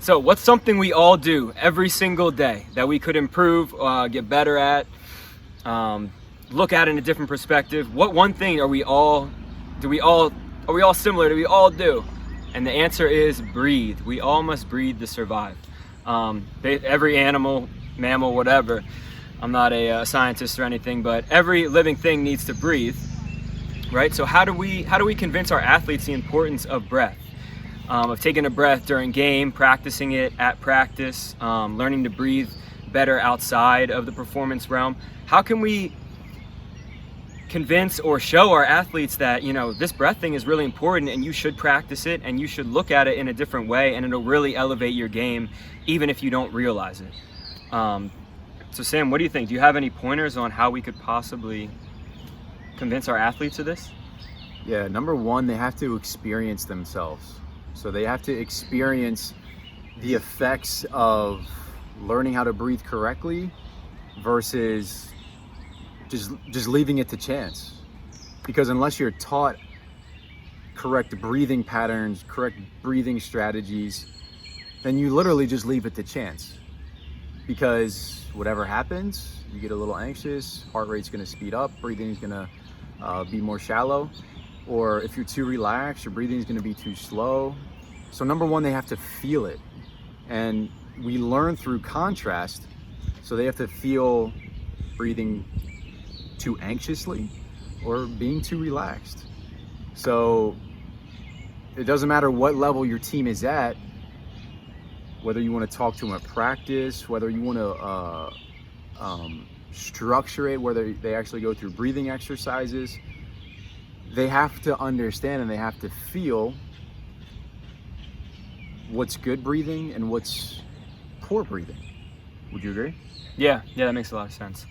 So what's something we all do every single day that we could improve, get better at, look at in a different perspective? What one thing are we all similar? Do we all do? And the answer is breathe. We all must breathe to survive. Every animal, mammal, whatever. I'm not a scientist or anything, but every living thing needs to breathe, right? So how do we convince our athletes the importance of breath? Of taking a breath during game, practicing it at practice, learning to breathe better outside of the performance realm. How can we convince or show our athletes that, this breath thing is really important and you should practice it and you should look at it in a different way and it'll really elevate your game even if you don't realize it? So Sam, what do you think? Do you have any pointers on how we could possibly convince our athletes of this? Yeah, number one, they have to experience themselves. So they have to experience the effects of learning how to breathe correctly versus just leaving it to chance. Because unless you're taught correct breathing patterns, correct breathing strategies, then you literally just leave it to chance. Because whatever happens, you get a little anxious, heart rate's gonna speed up, breathing's gonna be more shallow. Or if you're too relaxed, your breathing is going to be too slow. So number one, they have to feel it. And we learn through contrast. So they have to feel breathing too anxiously or being too relaxed. So it doesn't matter what level your team is at, whether you want to talk to them at practice, whether you want to structure it, whether they actually go through breathing exercises. They have to understand and they have to feel what's good breathing and what's poor breathing. Would you agree? Yeah, that makes a lot of sense.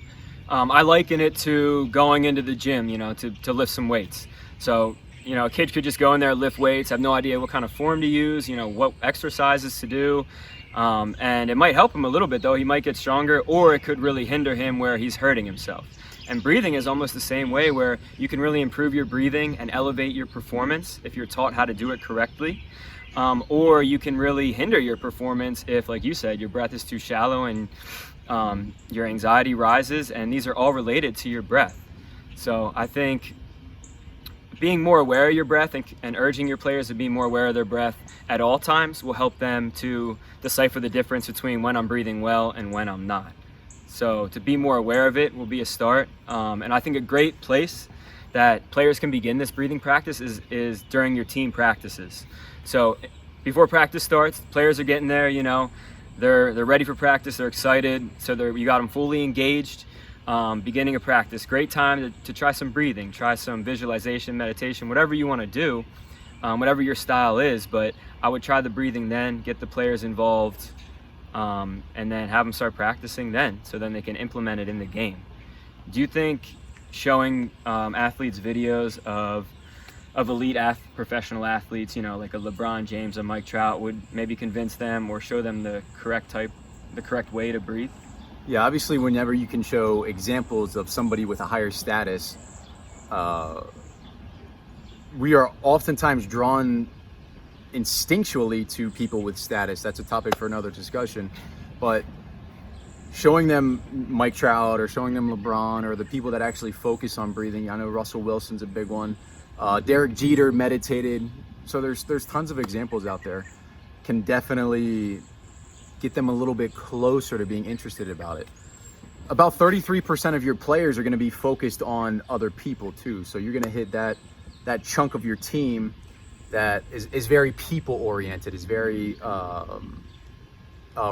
I liken it to going into the gym, to lift some weights. So, a kid could just go in there, lift weights, have no idea what kind of form to use, what exercises to do. And it might help him a little bit though. He might get stronger, or it could really hinder him where he's hurting himself. And breathing is almost the same way, where you can really improve your breathing and elevate your performance if you're taught how to do it correctly. Or you can really hinder your performance if, like you said, your breath is too shallow and your anxiety rises, and these are all related to your breath. So I think being more aware of your breath and urging your players to be more aware of their breath at all times will help them to decipher the difference between when I'm breathing well and when I'm not. So to be more aware of it will be a start. And I think a great place that players can begin this breathing practice is during your team practices. So before practice starts, players are getting there, they're ready for practice, they're excited. So you got them fully engaged. Beginning of practice, great time to try some breathing, try some visualization, meditation, whatever you want to do, whatever your style is. But I would try the breathing then, get the players involved, and then have them start practicing then, so then they can implement it in the game. Do you think showing athletes videos of elite professional athletes, like a LeBron James, a Mike Trout, would maybe convince them or show them the correct way to breathe? Yeah, obviously whenever you can show examples of somebody with a higher status, we are oftentimes drawn instinctually to people with status. That's a topic for another discussion. But showing them Mike Trout or showing them LeBron or the people that actually focus on breathing. I know Russell Wilson's a big one. Derek Jeter meditated. So there's tons of examples out there. Can definitely get them a little bit closer to being interested about it. About 33% of your players are going to be focused on other people too. So you're going to hit that chunk of your team that is very people oriented, is very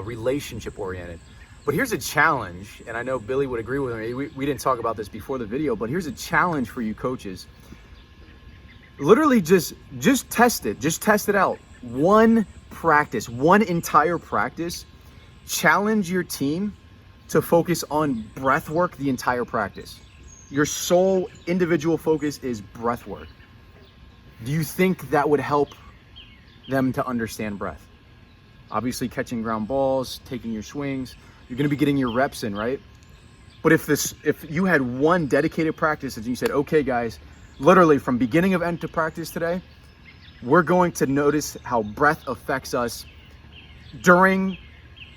relationship oriented. But here's a challenge, and I know Billy would agree with me. We didn't talk about this before the video, but here's a challenge for you coaches. Literally just test it. Just test it out. One entire practice. Challenge your team to focus on breath work the entire practice. Your sole individual focus is breath work. Do you think that would help them to understand breath? Obviously catching ground balls, taking your swings, you're going to be getting your reps in, right? But if you had one dedicated practice and you said, okay guys, literally from beginning of end to practice today, we're going to notice how breath affects us during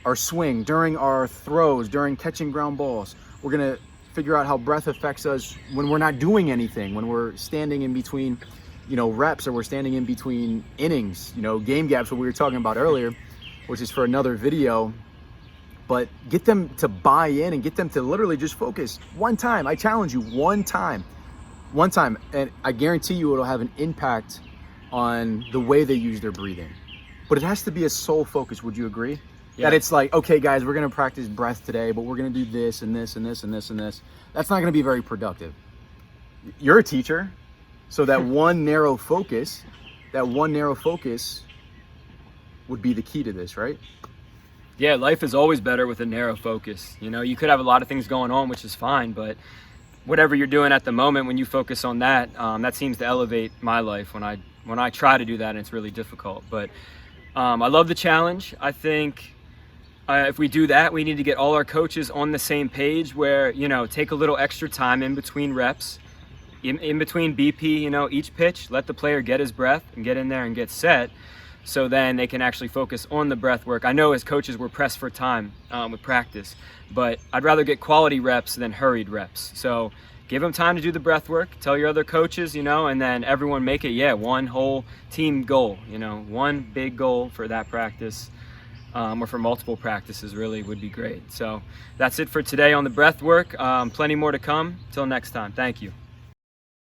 our swing, during our throws, during catching ground balls. We're gonna figure out how breath affects us when we're not doing anything, when we're standing in between, reps, or we're standing in between innings, game gaps, what we were talking about earlier, which is for another video. But get them to buy in and get them to literally just focus one time. I challenge you, one time, and I guarantee you it'll have an impact on the way they use their breathing. But it has to be a sole focus. Would you agree? Yeah. That it's like, okay, guys, we're going to practice breath today, but we're going to do this and this and this and this and this. That's not going to be very productive. You're a teacher, so that one narrow focus would be the key to this, right? Yeah, life is always better with a narrow focus. You could have a lot of things going on, which is fine, but whatever you're doing at the moment, when you focus on that, that seems to elevate my life when I try to do that, and it's really difficult. But I love the challenge. I think if we do that, we need to get all our coaches on the same page where, take a little extra time in between reps, in between BP, each pitch, let the player get his breath and get in there and get set. So then they can actually focus on the breath work. I know as coaches we're pressed for time with practice, but I'd rather get quality reps than hurried reps. So give them time to do the breath work, tell your other coaches, and then everyone make it, one whole team goal, one big goal for that practice, or for multiple practices really would be great. So that's it for today on the breath work. Plenty more to come. Till next time, thank you.